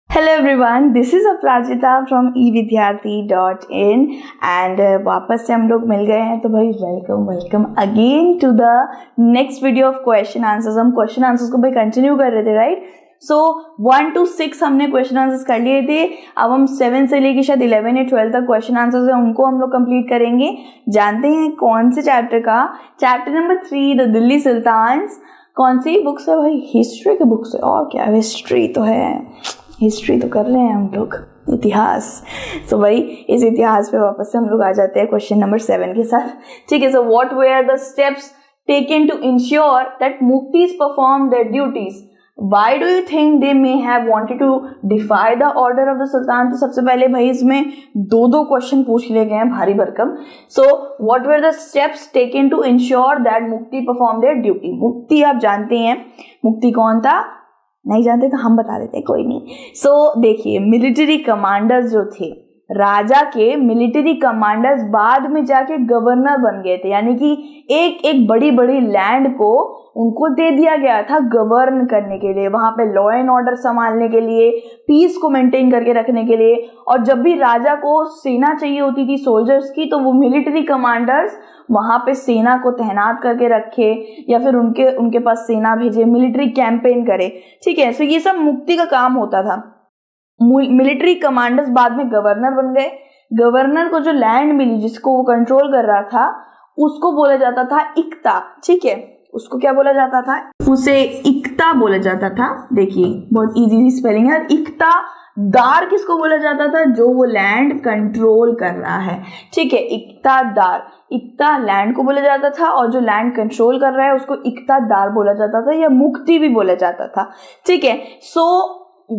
Hello everyone, this is Aparajita from evidyarthi.in and वापस से हम लोग मिल गए हैं तो भाई welcome again to the next video of question answers. हम क्वेश्चन आंसर्स को भाई कंटिन्यू कर रहे थे, राइट? सो 1 to 6 हमने क्वेश्चन आंसर्स कर लिए थे। अब हम 7 से लेके शायद 11 या 12 तक क्वेश्चन आंसर्स है उनको हम लोग कंप्लीट करेंगे। जानते हैं कौन से चैप्टर का? Chapter number 3 the Delhi sultans. कौन सी बुक्स है भाई? हिस्ट्री की बुक्स है। और क्या, हिस्ट्री तो है, हिस्ट्री तो कर रहे हैं हम लोग, इतिहास। सो भाई इस इतिहास पे वापस से हम लोग आ जाते हैं क्वेश्चन नंबर 7 के साथ। ठीक है, so what were the steps taken to ensure that muqtis perform their duties? Why do you think they may have wanted to defy the order of the sultan? तो सबसे पहले भाई इसमें दो क्वेश्चन पूछ लिए गए हैं भारी भरकम। So what were the steps taken to ensure that मुक्ति परफॉर्म देयर ड्यूटी? मुक्ति आप जानते हैं, मुक्ति कौन था? नहीं जानते तो हम बता देते हैं, कोई नहीं। सो देखिए, मिलिट्री कमांडर्स जो थे, राजा के मिलिट्री कमांडर्स बाद में जाके गवर्नर बन गए थे, यानी कि एक बड़ी बड़ी लैंड को उनको दे दिया गया था गवर्न करने के लिए, वहां पे लॉ एंड ऑर्डर संभालने के लिए, पीस को मेंटेन करके रखने के लिए। और जब भी राजा को सेना चाहिए होती थी सोल्जर्स की, तो वो मिलिट्री कमांडर्स वहां पे सेना को तैनात करके रखे या फिर उनके पास सेना भेजे, मिलिट्री कैंपेन करे। ठीक है, तो ये सब मुक्ति का काम होता था। मिलिट्री कमांडर्स बाद में गवर्नर बन गए। गवर्नर को जो लैंड मिली जिसको वो कंट्रोल कर रहा था, उसको बोला जाता था इक्ता। ठीक है, उसको क्या बोला जाता था? उसे इक्ता बोला जाता था। देखिए बहुत इजी स्पेलिंग है। इक्ता दार किसको बोला जाता था? जो वो लैंड कंट्रोल कर रहा है। ठीक है, इक्ता दार, इक्ता लैंड को बोला जाता था और जो लैंड कंट्रोल कर रहा है उसको इक्ता दार बोला जाता था या मुक्ति भी बोला जाता था। ठीक है, सो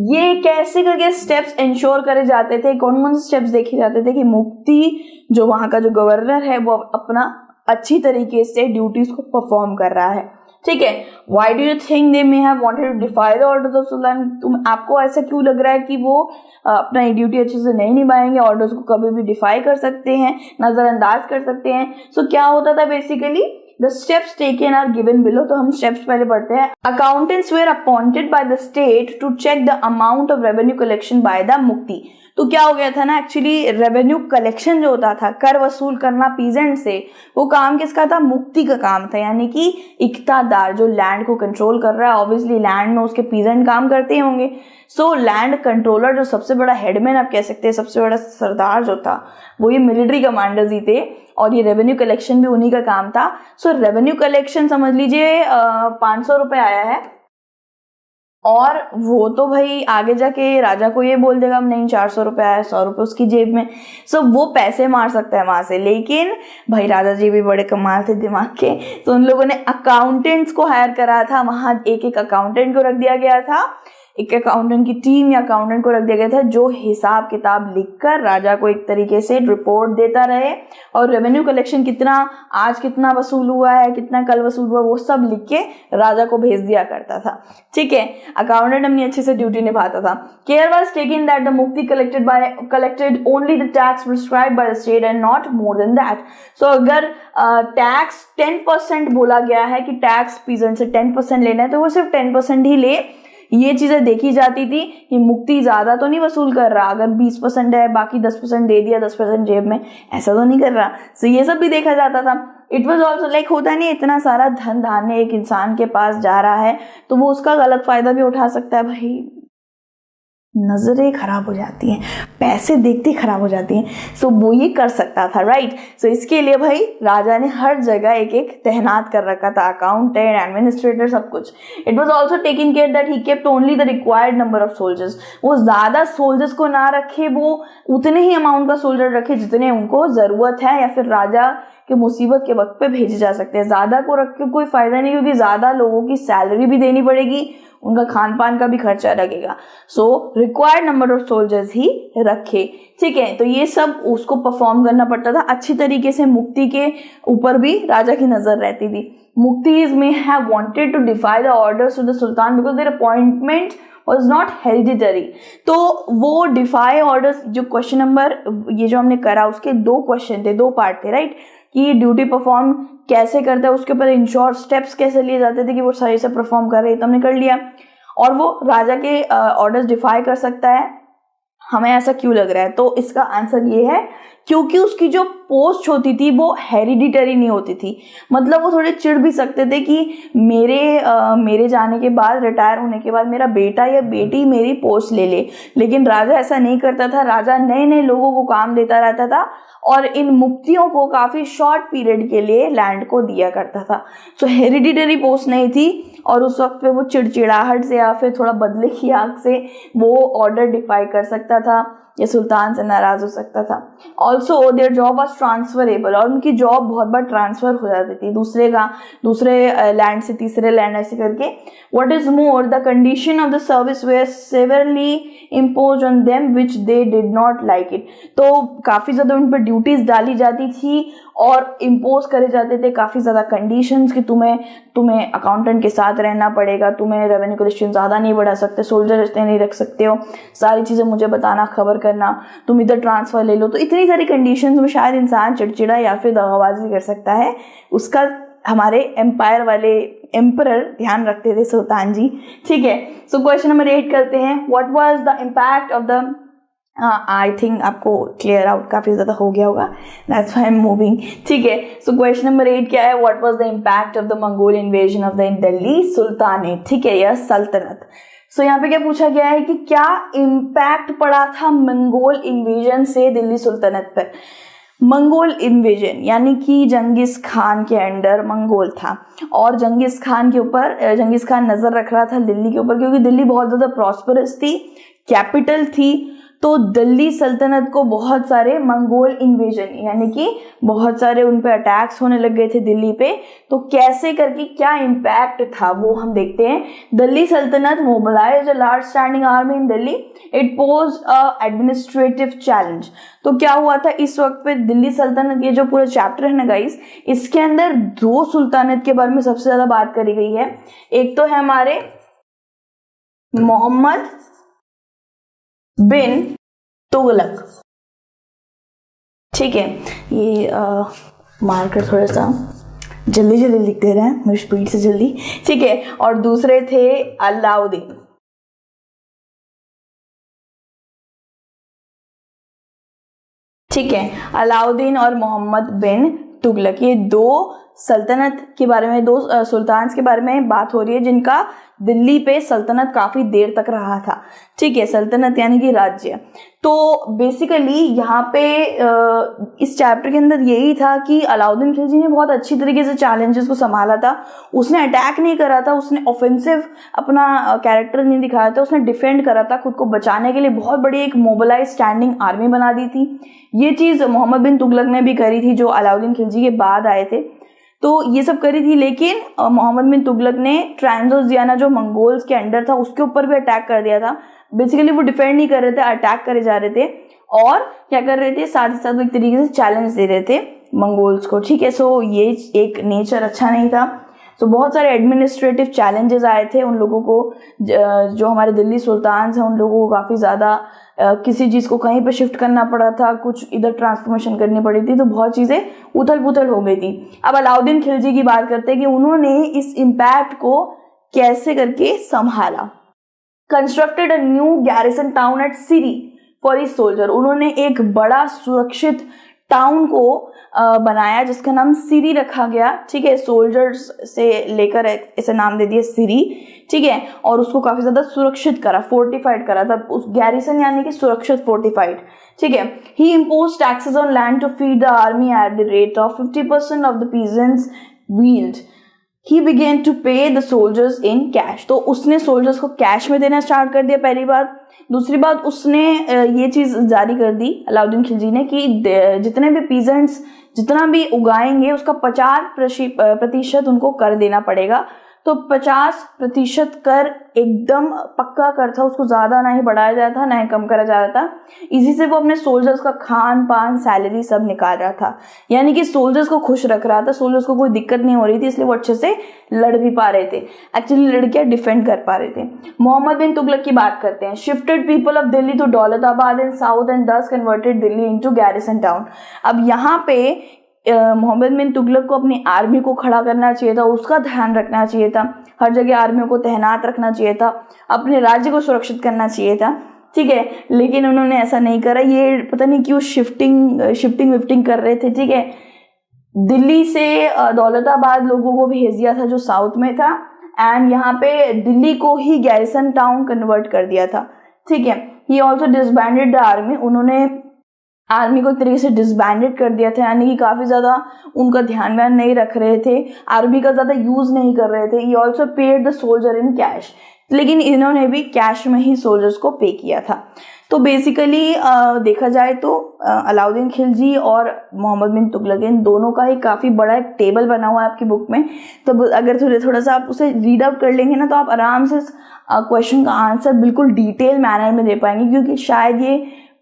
ये कैसे करके स्टेप्स इंश्योर करे जाते थे? कौन कौन से स्टेप्स देखे जाते थे कि मुक्ति जो वहां का जो गवर्नर है वो अपना अच्छी तरीके से ड्यूटीज को परफॉर्म कर रहा है। ठीक है, why do you think they may have wanted to defy the orders of sultan? आपको ऐसा क्यों लग रहा है कि वो अपना ड्यूटी अच्छे से नहीं निभाएंगे, ऑर्डर्स को कभी भी डिफाई कर सकते हैं, नजरअंदाज कर सकते हैं? सो क्या होता था basically? The steps taken are given below। तो हम steps पहले पढ़ते हैं। Accountants were appointed by the state to check the amount of revenue collection by the मुक्ति। तो क्या हो गया था ना, एक्चुअली रेवेन्यू कलेक्शन जो होता था, कर वसूल करना पीजेंट से, वो काम किसका था? मुक्ति का काम था। यानी कि इक्तादार जो लैंड को कंट्रोल कर रहा है, ऑब्वियसली लैंड में उसके पीजेंट काम करते होंगे। सो लैंड कंट्रोलर जो सबसे बड़ा हेडमैन आप कह सकते हैं, सबसे बड़ा सरदार जो था, वो ये मिलिट्री कमांडर्स ही थे और ये रेवेन्यू कलेक्शन भी उन्हीं का काम था। सो रेवेन्यू कलेक्शन समझ लीजिए 500 रुपए आया है और वो तो भाई आगे जाके राजा को ये बोल देगा नहीं 400 रुपए आया, 100 रुपए उसकी जेब में। सो वो पैसे मार सकता है वहां से। लेकिन भाई राजा जी भी बड़े कमाल थे दिमाग के, तो उन लोगों ने अकाउंटेंट्स को हायर करा था। वहां एक अकाउंटेंट को रख दिया गया था, एक अकाउंटेंट की टीम या अकाउंटेंट को रख दिया गया था जो हिसाब किताब लिखकर राजा को एक तरीके से रिपोर्ट देता रहे और रेवेन्यू कलेक्शन कितना आज कितना वसूल हुआ है, कितना कल वसूल हुआ, वो सब लिख के राजा को भेज दिया करता था। ठीक है, अकाउंटेंट अपनी अच्छे से ड्यूटी निभाता था। Care was taken that the muqti collected only the tax prescribed by the state and not more than that. So अगर टैक्स 10% बोला गया है कि टैक्स पीजेंट से 10% लेना है, तो वो सिर्फ 10% ही ले। ये चीजें देखी जाती थी कि मुक्ति ज्यादा तो नहीं वसूल कर रहा, अगर 20% है बाकी 10% दे दिया, 10% जेब में, ऐसा तो नहीं कर रहा। सो ये सब भी देखा जाता था। इट वॉज ऑल्सो लाइक, होता नहीं इतना सारा धन धान्य एक इंसान के पास जा रहा है तो वो उसका गलत फायदा भी उठा सकता है। भाई नजरें खराब हो जाती हैं, पैसे देखते खराब हो जाती हैं। सो वो ये कर सकता था, राइट? सो इसके लिए भाई राजा ने हर जगह एक तैनात कर रखा था, अकाउंटेंट, एडमिनिस्ट्रेटर, सब कुछ। It was also taking care that he kept only the required number of soldiers. वो ज्यादा सोल्जर्स को ना रखे, वो उतने ही अमाउंट का सोल्जर रखे जितने उनको जरूरत है या फिर राजा के मुसीबत के वक्त पे भेजे जा सकते हैं। ज्यादा को रख के कोई फायदा नहीं, क्योंकि ज्यादा लोगों की सैलरी भी देनी पड़ेगी, उनका खान पान का भी खर्चा लगेगा। So required number of soldiers ही रखे। ठीक है, तो ये सब उसको परफॉर्म करना पड़ता था अच्छी तरीके से। मुक्ति के ऊपर भी राजा की नजर रहती थी। मुक्तिज may have wanted to defy the orders to the sultan because their appointment was not hereditary। तो वो डिफाई ऑर्डर्स जो क्वेश्चन नंबर ये जो हमने करा उसके 2 क्वेश्चन थे, 2 पार्ट थे, राइट? कि ड्यूटी परफॉर्म कैसे करता है, उसके ऊपर इंश्योर स्टेप्स कैसे लिए जाते थे कि वो सही से परफॉर्म कर रहे, तो हमने कर लिया। और वो राजा के ऑर्डर्स डिफाई कर सकता है। हमें ऐसा क्यों लग रहा है? तो इसका आंसर ये है क्योंकि उसकी जो पोस्ट होती थी वो हेरिडिटरी नहीं होती थी। मतलब वो थोड़े चिढ़ भी सकते थे कि मेरे जाने के बाद, रिटायर होने के बाद मेरा बेटा या बेटी मेरी पोस्ट ले ले, लेकिन राजा ऐसा नहीं करता था। राजा नए नए लोगों को काम देता रहता था और इन मुक्तियों को काफी शॉर्ट पीरियड के लिए लैंड को दिया करता था। सो हेरिडिटरी पोस्ट नहीं थी और उस वक्त पे वो चिड़चिड़ाहट से या फिर थोड़ा बदले की आग से वो ऑर्डर डिफाई कर सकता था या सुल्तान से नाराज हो सकता था। Also their job was transferable, और उनकी जॉब बहुत बार ट्रांसफर हो जाती थी दूसरे लैंड से तीसरे लैंड ऐसे करके। What is more, the condition of the service were severely impose on them which they did not like it. तो काफी ज्यादा उन पर ड्यूटीज डाली जाती थी और इम्पोज करे जाते थे काफी ज्यादा कंडीशंस कि तुम्हें अकाउंटेंट के साथ रहना पड़ेगा, तुम्हें रेवेन्यू कलेक्शन ज्यादा नहीं बढ़ा सकते, सोल्जर इतने नहीं रख सकते हो, सारी चीजें मुझे बताना, खबर करना, तुम इधर ट्रांसफर ले लो। तो इतनी सारी कंडीशंस में शायद इंसान चिड़चिड़ा या फिर दगाबाजी कर सकता है। उसका हमारे एम्पायर वाले एम्परर ध्यान रखते थे, सुल्तान जी। ठीक है, सो क्वेश्चन नंबर 8 करते हैं। What was the impact of the, I think आपको क्लियर आउट काफी ज्यादा हो गया होगा, that's why I am moving. ठीक है, सो क्वेश्चन नंबर 8 क्या है? What was the impact of the Mongol invasion of the Delhi sultanate. ठीक है, यह सल्तनत। सो यहाँ पे क्या पूछा गया है कि क्या इम्पैक्ट पड़ा था मंगोल इन्वेजन से दिल्ली सुल्तनत पर। मंगोल इन्वेजन यानी कि जंगिस खान के अंडर मंगोल था और जंगिस खान नजर रख रहा था दिल्ली के ऊपर, क्योंकि दिल्ली बहुत ज्यादा प्रॉस्परस थी, कैपिटल थी। तो दिल्ली सल्तनत को बहुत सारे मंगोल इन्वेजन यानी कि बहुत सारे उन पे अटैक्स होने लग गए थे दिल्ली पे। तो कैसे करके क्या इम्पैक्ट था वो हम देखते हैं। दिल्ली सल्तनत mobilised a large standing army in Delhi, it posed a administrative challenge. तो क्या हुआ था इस वक्त पे दिल्ली सल्तनत, ये जो पूरा चैप्टर है ना गाइस, इसके अंदर 2 सुल्तानत के बारे में सबसे ज्यादा बात करी गई है। एक तो है हमारे मोहम्मद बिन तुगलक। ठीक है, ये मार्कर थोड़ा सा जल्दी जल्दी लिख दे रहे हैं, मेरी स्पीड से जल्दी। ठीक है, और दूसरे थे अलाउद्दीन। ठीक है, अलाउद्दीन और मोहम्मद बिन तुगलक, ये 2 सल्तनत के बारे में, 2 सुल्तान के बारे में बात हो रही है जिनका दिल्ली पे सल्तनत काफी देर तक रहा था। ठीक है, सल्तनत यानी कि राज्य। तो बेसिकली यहाँ पे इस चैप्टर के अंदर यही था कि अलाउद्दीन खिलजी ने बहुत अच्छी तरीके से चैलेंजेस को संभाला था। उसने अटैक नहीं करा था, उसने ऑफेंसिव अपना कैरेक्टर नहीं दिखाया था, उसने डिफेंड करा था, खुद को बचाने के लिए बहुत बड़ी एक मोबिलाइज स्टैंडिंग आर्मी बना दी थी। ये चीज मोहम्मद बिन तुगलक ने भी करी थी जो अलाउद्दीन खिलजी के बाद आए थे। तो ये सब करी थी, लेकिन मोहम्मद बिन तुगलक ने ट्रांसोजियाना जो मंगोल्स के अंडर था उसके ऊपर भी अटैक कर दिया था। बेसिकली वो डिफेंड नहीं कर रहे थे, अटैक करे जा रहे थे और क्या कर रहे थे, साथ ही साथ वो एक तरीके से चैलेंज दे रहे थे मंगोल्स को। ठीक है, सो ये एक नेचर अच्छा नहीं था। तो बहुत सारे एडमिनिस्ट्रेटिव चैलेंजेस आए थे उन लोगों को, जो हमारे दिल्ली सुल्तान हैं उन लोगों को काफ़ी ज़्यादा किसी चीज़ को कहीं पे शिफ्ट करना पड़ा था, कुछ इधर ट्रांसफॉर्मेशन करनी पड़ी थी, तो बहुत चीज़ें उथल पुथल हो गई थी। अब अलाउद्दीन खिलजी की बात करते हैं कि उन्होंने इस इम्पैक्ट को कैसे करके संभाला। Constructed a new garrison town at Siri for his soldier. उन्होंने एक बड़ा सुरक्षित टाउन को बनाया जिसका नाम सिरी रखा गया। ठीक है, सोल्जर्स से लेकर इसे नाम दे दिया सिरी। ठीक है, और उसको काफी ज्यादा सुरक्षित करा, फोर्टिफाइड करा था। उस गैरिसन यानी कि सुरक्षित, फोर्टिफाइड। ठीक है, he impose taxes on land to feed the army at the rate of 50% of the peasants yield. He began to pay the soldiers in cash. तो उसने सोल्जर्स को कैश में देना स्टार्ट कर दिया, पहली बात। दूसरी बात, उसने ये चीज जारी कर दी अलाउद्दीन खिलजी ने कि जितने भी पीजेंट्स जितना भी उगाएंगे उसका 50% उनको कर देना पड़ेगा। तो 50% कर एकदम पक्का कर था, उसको ज्यादा ना ही बढ़ाया जाता था ना ही कम करा जा रहा था। इसी से वो अपने सोल्जर्स का खान पान, सैलरी सब निकाल रहा था, यानी कि सोल्जर्स को खुश रख रहा था। सोल्जर्स को कोई दिक्कत नहीं हो रही थी, इसलिए वो अच्छे से लड़ भी पा रहे थे। एक्चुअली लड़कियां डिफेंड कर पा रहे थे। मोहम्मद बिन तुगलक की बात करते हैं। Shifted people of Delhi to Daulatabad in south and this converted Delhi into garrison town. अब यहाँ पे मोहम्मद बिन तुगलक को अपनी आर्मी को खड़ा करना चाहिए था, उसका ध्यान रखना चाहिए था, हर जगह आर्मियों को तैनात रखना चाहिए था, अपने राज्य को सुरक्षित करना चाहिए था, ठीक है, लेकिन उन्होंने ऐसा नहीं करा। ये पता नहीं क्यों शिफ्टिंग विफ्टिंग कर रहे थे, ठीक है। दिल्ली से दौलताबाद लोगों को भेज दिया था जो साउथ में था, एंड यहाँ पे दिल्ली को ही गैरिसन टाउन कन्वर्ट कर दिया था, ठीक है। He also disbanded the army, उन्होंने आर्मी को एक तरीके से डिसबैंडेड कर दिया था, यानी कि काफ़ी ज़्यादा उनका ध्यान व्यान नहीं रख रहे थे, आर्मी का ज़्यादा यूज़ नहीं कर रहे थे। He also paid the soldier in cash, लेकिन इन्होंने भी कैश में ही सोल्जर्स को पे किया था। तो बेसिकली देखा जाए तो अलाउद्दीन खिलजी और मोहम्मद बिन तुगलक, इन दोनों का ही काफ़ी बड़ा एक टेबल बना हुआ है आपकी बुक में। तो अगर थोड़ा सा आप उसे रीड आउट कर लेंगे ना, तो आप आराम से क्वेश्चन का आंसर बिल्कुल डिटेल मैनर में दे पाएंगे, क्योंकि शायद ये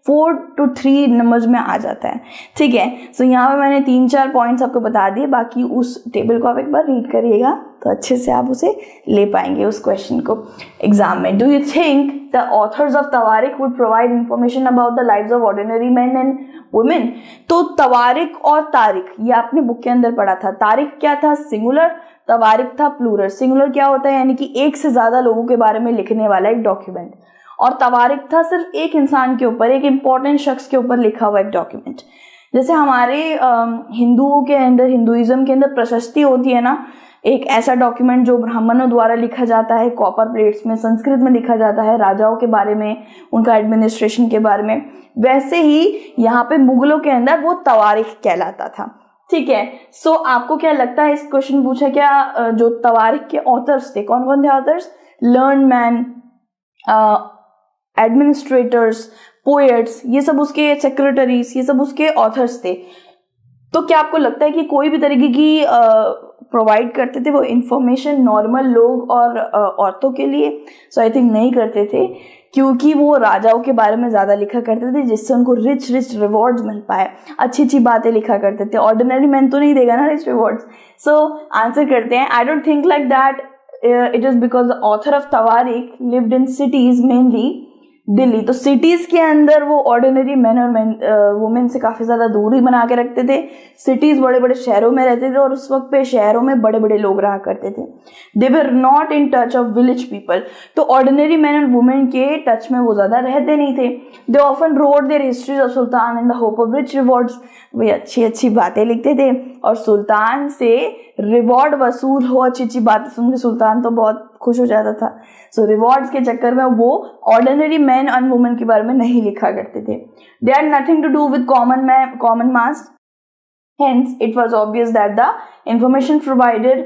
4 to 3 नंबर्स में आ जाता है, ठीक है। सो यहाँ पे मैंने 3-4 पॉइंट्स आपको बता दिए, बाकी उस टेबल को आप एक बार रीड करिएगा तो अच्छे से आप उसे ले पाएंगे उस क्वेश्चन को एग्जाम में। Do you think the authors of तवारिक would provide information about the lives of ordinary man and women? तो तवारिक और तारिक ये आपने बुक के अंदर पढ़ा था। तारिक क्या था? सिंगुलर, तवारिक था प्लूरल। सिंगुलर क्या होता है? यानी कि एक से ज्यादा लोगों के बारे में लिखने वाला एक डॉक्यूमेंट, और तवारिक था सिर्फ एक इंसान के ऊपर, एक इंपॉर्टेंट शख्स के ऊपर लिखा हुआ एक डॉक्यूमेंट। जैसे हमारे हिंदुओं के अंदर, हिंदुइज्म के अंदर प्रशस्ति होती है ना, एक ऐसा डॉक्यूमेंट जो ब्राह्मणों द्वारा लिखा जाता है, कॉपर प्लेट्स में, संस्कृत में लिखा जाता है, राजाओं के बारे में, उनका एडमिनिस्ट्रेशन के बारे में। वैसे ही यहाँ पे मुगलों के अंदर वो तवारिक कहलाता था, ठीक है। सो आपको क्या लगता है, इस क्वेश्चन पूछा क्या, जो तवारिक के ऑथर्स थे, कौन कौन थे authors? Learn man, administrators, poets, ये सब उसके सेक्रेटरीज, ये सब उसके ऑथर्स थे। तो क्या आपको लगता है कि कोई भी तरीके की प्रोवाइड करते थे वो इंफॉर्मेशन नॉर्मल लोग और औरतों के लिए? सो आई थिंक नहीं करते थे, क्योंकि वो राजाओं के बारे में ज़्यादा लिखा करते थे, जिससे उनको रिच रिवॉर्ड्स मिल पाए, अच्छी अच्छी बातें लिखा करते थे। ऑर्डिनरी मैन तो नहीं देगा ना रिच रिवॉर्ड्स। सो आंसर करते हैं, I don't think like that it is because the author of Tawarik lived in cities, mainly Delhi. तो सिटीज के अंदर वो ऑर्डिनरी मैन और वुमेन से काफी ज्यादा दूरी बना के रखते थे। सिटीज बड़े बड़े शहरों में रहते थे, और उस वक्त पे शहरों में बड़े बड़े लोग रहा करते थे। They were not in touch of village people, तो ऑर्डिनरी मैन एंड वुमेन के टच में वो ज्यादा रहते नहीं थे। They often wrote their histories of sultan in the hope of rich rewards, वे अच्छी अच्छी बातें लिखते थे और सुल्तान से रिवॉर्ड वसूल हो, अच्छी अच्छी बातें सुन के सुल्तान तो बहुत खुश हो जाता था। सो रिवॉर्ड्स के चक्कर में वो ऑर्डिनरी मैन एंड वुमेन के बारे में नहीं लिखा करते थे। They had nothing to do with common mass, hence it was obvious that the information provided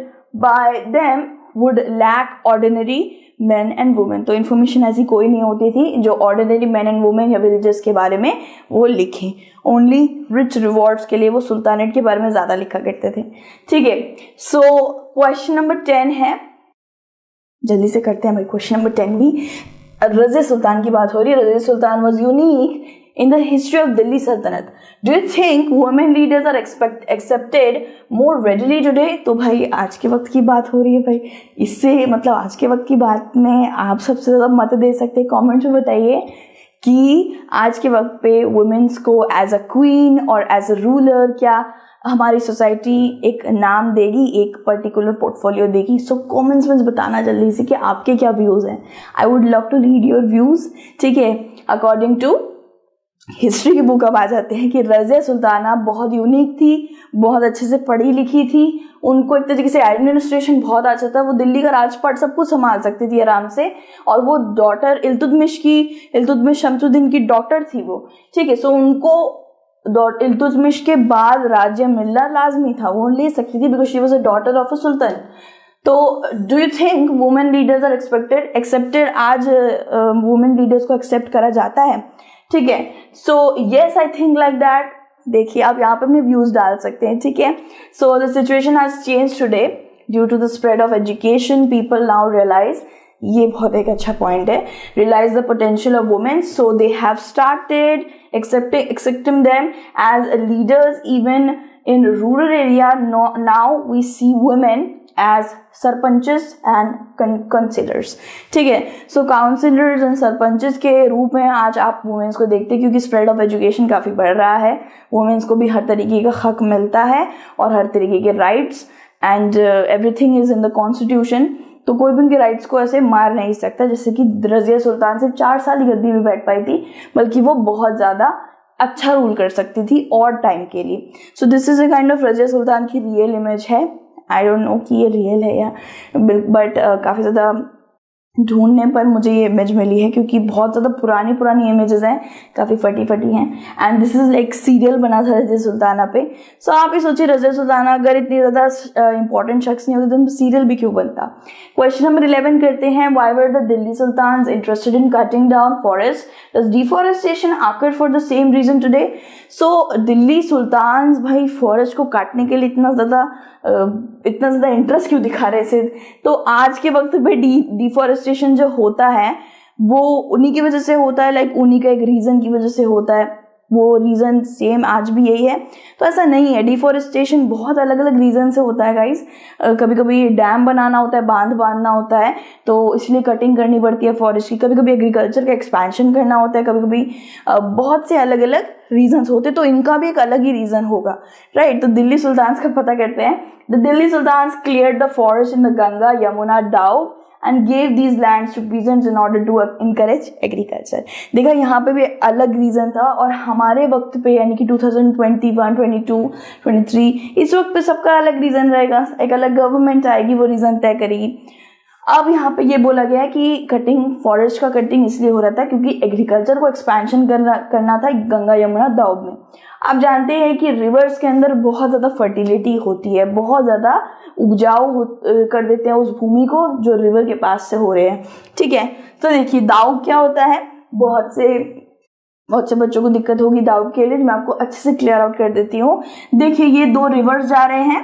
by them would lack ordinary men and women। तो information ऐसी कोई नहीं होती थी जो ordinary men and women या villages के बारे में वो लिखे। only rich rewards के लिए वो सुल्तानेट के बारे में ज़्यादा लिखा करते थे, ठीक है। सो क्वेश्चन नंबर 10 है, जल्दी से करते हैं भाई क्वेश्चन नंबर 10 भी। रज़े सुल्तान की बात हो रही है। Razia Sultan was unique in the history of Delhi Sultanate. Do you think women leaders are accepted more readily today? तो भाई आज के वक्त की बात हो रही है भाई, इससे मतलब आज के वक्त की बात में आप सबसे ज़्यादा मत दे सकते हैं। कमेंट्स में बताइए कि आज के वक्त पे वुमेन्स को एज अ क्वीन और एज अ रूलर क्या हमारी सोसाइटी एक नाम देगी, एक पर्टिकुलर पोर्टफोलियो देगी? सो कमेंट्स में बताना जल्दी से कि आपके क्या व्यूज़ हैं। I would love to read your views, ठीक है। अकॉर्डिंग टू हिस्ट्री की बुक अब आ जाते हैं कि रज़िया सुल्ताना बहुत यूनिक थी, बहुत अच्छे से पढ़ी लिखी थी, उनको एक तरीके से एडमिनिस्ट्रेशन बहुत अच्छा था, वो दिल्ली का राजपाट सब कुछ संभाल सकती थी आराम से, और वो डॉटर इल्तुतमिश शमसुद्दीन की डॉटर थी वो, ठीक है। सो उनको इल्तुतमिश के बाद राज्य मिलना लाजमी था, वो ले सकती थी because she was a daughter of a sultan. तो do you think women leaders are accepted? आज वुमेन लीडर्स को एक्सेप्ट करा जाता है, ठीक है। So yes I think like that. देखिए आप यहाँ पे अपने व्यूज डाल सकते हैं, ठीक है। So the situation has change today due to the spread of education. People now realise, ये बहुत एक अच्छा पॉइंट है, realise the potential of women, so they have started accepting them as leaders even in rural area. Now we see women as sarpanches and councillors. ठीक है, सो councillors and sarpanches के रूप में आज आप वुमेन्स को देखते हैं, क्योंकि स्प्रेड ऑफ एजुकेशन काफ़ी बढ़ रहा है, वुमेन्स को भी हर तरीके का हक मिलता है और हर तरीके के rights and everything is in the constitution. तो कोई भी उनके राइट्स को ऐसे मार नहीं सकता, जैसे कि रज़िया सुल्तान सिर्फ 4 साल ही गद्दी में बैठ पाई थी, बल्कि वो बहुत ज़्यादा अच्छा रूल कर सकती थी और टाइम के लिए। So this is a kind of Razia Sultan की रियल इमेज है। आई डोंट नो कि ये रियल है या बट काफ़ी ज़्यादा ढूंढने पर मुझे ये इमेज मिली है, क्योंकि बहुत ज़्यादा पुरानी इमेजेस हैं, काफ़ी फटी हैं and this is like serial बना था रज़िया सुल्ताना पे। सो आप ही सोचिए, रज़िया सुल्ताना अगर इतनी ज़्यादा इंपॉर्टेंट शख्स नहीं होती तो सीरियल भी क्यों बनता। क्वेश्चन नंबर 11 करते हैं, why were the Delhi sultans interested in cutting down forest, does deforestation occur for the same reason today. So Delhi sultans भाई फॉरेस्ट को काटने के लिए इतना ज़्यादा इंटरेस्ट क्यों दिखा रहे थे। तो आज के वक्त पे डिफॉरेस्टेशन जो होता है वो उन्हीं की वजह से होता है, लाइक उन्हीं का एक रीज़न की वजह से होता है, वो रीज़न सेम आज भी यही है। तो ऐसा नहीं है, डिफॉरेस्टेशन बहुत अलग अलग रीज़न से होता है गाइस। कभी कभी डैम बनाना होता है, बांध बांधना होता है, तो इसलिए कटिंग करनी पड़ती है फॉरेस्ट की। कभी कभी एग्रीकल्चर का एक्सपेंशन करना होता है, कभी कभी बहुत से अलग अलग रीजंस होते हैं, तो इनका भी एक अलग ही रीज़न होगा, राइट। तो दिल्ली सुल्तान्स का पता करते हैं। The Delhi sultans cleared the forest in the Ganga Yamuna doab and gave these lands to peasants in order to encourage agriculture। देखा, यहाँ पे भी अलग रीज़न था, और हमारे वक्त पे यानी कि 2021, 22, 23 इस वक्त पे सबका अलग रीज़न रहेगा, एक अलग गवर्नमेंट आएगी, वो रीज़न तय करेगी। अब यहाँ पे ये बोला गया है कि फॉरेस्ट का कटिंग इसलिए हो रहा था क्योंकि एग्रीकल्चर को एक्सपेंशन करना था गंगा यमुना दाऊद में। आप जानते हैं कि रिवर्स के अंदर बहुत ज़्यादा फर्टिलिटी होती है, बहुत ज़्यादा उपजाऊ कर देते हैं उस भूमि को जो रिवर के पास से हो रहे हैं। ठीक है, तो देखिए दाऊद क्या होता है, बहुत से बच्चों को दिक्कत होगी दाऊद के लिए, मैं आपको अच्छे से क्लियर आउट कर देती हूँ। देखिए ये 2 रिवर्स जा रहे हैं,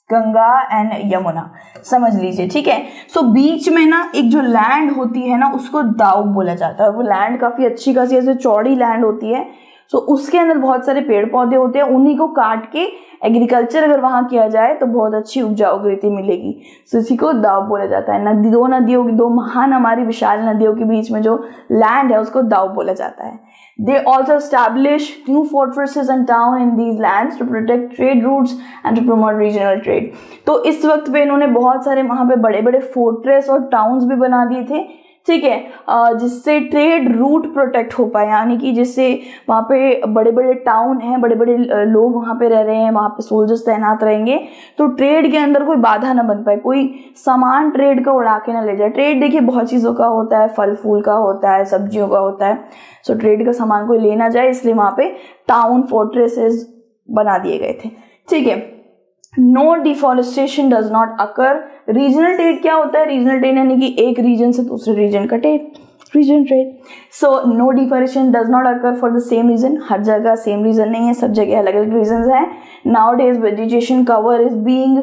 गंगा एंड यमुना, समझ लीजिए। ठीक है, सो बीच में ना एक जो लैंड होती है ना उसको दाऊद बोला जाता है। वो लैंड काफ़ी अच्छी खासी ऐसे चौड़ी लैंड होती है, सो उसके अंदर बहुत सारे पेड़ पौधे होते हैं, उन्हीं को काट के एग्रीकल्चर अगर वहाँ किया जाए तो बहुत अच्छी उपजाऊगृति मिलेगी। सो इसी को दाऊद बोला जाता है। दो महान हमारी विशाल नदियों के बीच में जो लैंड है उसको दाऊद बोला जाता है। They also established new fortresses and towns in these lands to protect trade routes and to promote regional trade। तो इस वक्त पे इन्होंने बहुत सारे वहाँ पे बड़े बड़े फोर्ट्रेस और टाउन्स भी बना दिए थे, ठीक है, जिससे ट्रेड रूट प्रोटेक्ट हो पाए, यानी कि जिससे वहाँ पे बड़े बड़े टाउन हैं, बड़े बड़े लोग वहाँ पे रह रहे हैं, वहाँ पे सोल्जर्स तैनात रहेंगे, तो ट्रेड के अंदर कोई बाधा ना बन पाए, कोई सामान ट्रेड का उड़ा के ना ले जाए। ट्रेड देखिए बहुत चीज़ों का होता है, फल फूल का होता है, सब्जियों का होता है, सो ट्रेड का सामान कोई ले ना जाए, इसलिए वहाँ पे टाउन फोर्ट्रेसेस बना दिए गए थे। ठीक है, no deforestation does not occur. Regional trade क्या होता है, रीजनल ट्रेड यानी कि एक रीजन से दूसरे रीजन का trade, region trade. So no deforestation does not occur for the same region, हर जगह सेम रीजन नहीं है, सब जगह अलग अलग रीजन है। Nowadays vegetation cover is being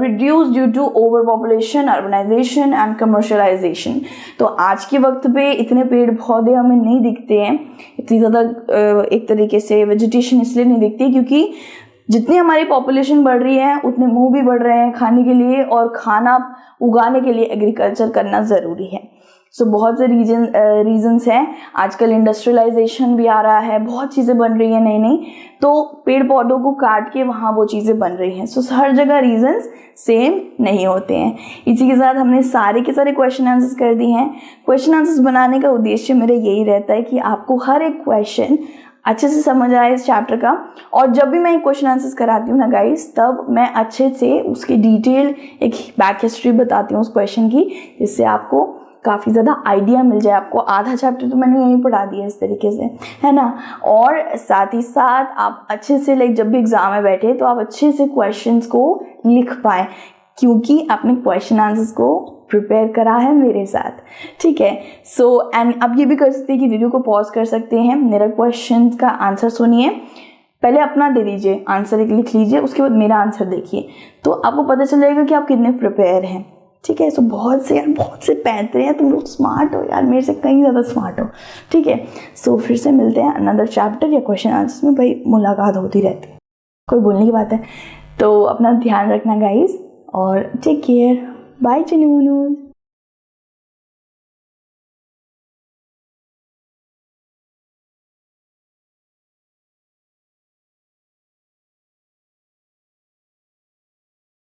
reduce due to over population, urbanisation and commercialisation. तो आज के वक्त पे इतने पेड़ पौधे हमें नहीं दिखते हैं, इतनी ज़्यादा एक तरीके से वेजिटेशन इसलिए नहीं दिखती क्योंकि जितनी हमारी पॉपुलेशन बढ़ रही है उतने मुंह भी बढ़ रहे हैं खाने के लिए, और खाना उगाने के लिए एग्रीकल्चर करना ज़रूरी है। सो बहुत से रीजंस हैं। आजकल इंडस्ट्रियलाइजेशन भी आ रहा है, बहुत चीज़ें बन रही हैं नई नई, तो पेड़ पौधों को काट के वहाँ वो चीज़ें बन रही हैं। सो हर जगह रीजंस सेम नहीं होते हैं। इसी के साथ हमने सारे के सारे क्वेश्चन आंसर्स कर दिए हैं। क्वेश्चन आंसर्स बनाने का उद्देश्य मेरा यही रहता है कि आपको हर एक क्वेश्चन अच्छे से समझ आए इस चैप्टर का, और जब भी मैं एक क्वेश्चन आंसर्स कराती हूँ ना गाइस, तब मैं अच्छे से उसकी डिटेल एक बैक हिस्ट्री बताती हूँ उस क्वेश्चन की, जिससे आपको काफ़ी ज़्यादा आइडिया मिल जाए। आपको आधा चैप्टर तो मैंने यहीं पढ़ा दिया इस तरीके से, है ना। और साथ ही साथ आप अच्छे से लाइक जब भी एग्ज़ाम में बैठे तो आप अच्छे से क्वेश्चंस को लिख पाए, क्योंकि आपने क्वेश्चन आंसर्स को प्रिपेयर करा है मेरे साथ, ठीक है। सो एंड आप ये भी कर सकते हैं कि वीडियो को पॉज कर सकते हैं, मेरा क्वेश्चन का आंसर सुनिए, पहले अपना दे दीजिए आंसर, एक लिख लीजिए, उसके बाद मेरा आंसर देखिए, तो आपको पता चल जाएगा कि आप कितने प्रिपेयर हैं, ठीक है। सो बहुत से पैंतरे हैं, तुम लोग स्मार्ट हो यार, मेरे से कहीं ज़्यादा स्मार्ट हो, ठीक है। सो फिर से मिलते हैं अनदर चैप्टर या क्वेश्चन आंसर्स में, भाई मुलाकात होती रहती है, कोई बोलने की बात है। तो अपना ध्यान रखना गाइज, और टेक केयर, बाय चुनमुनूज।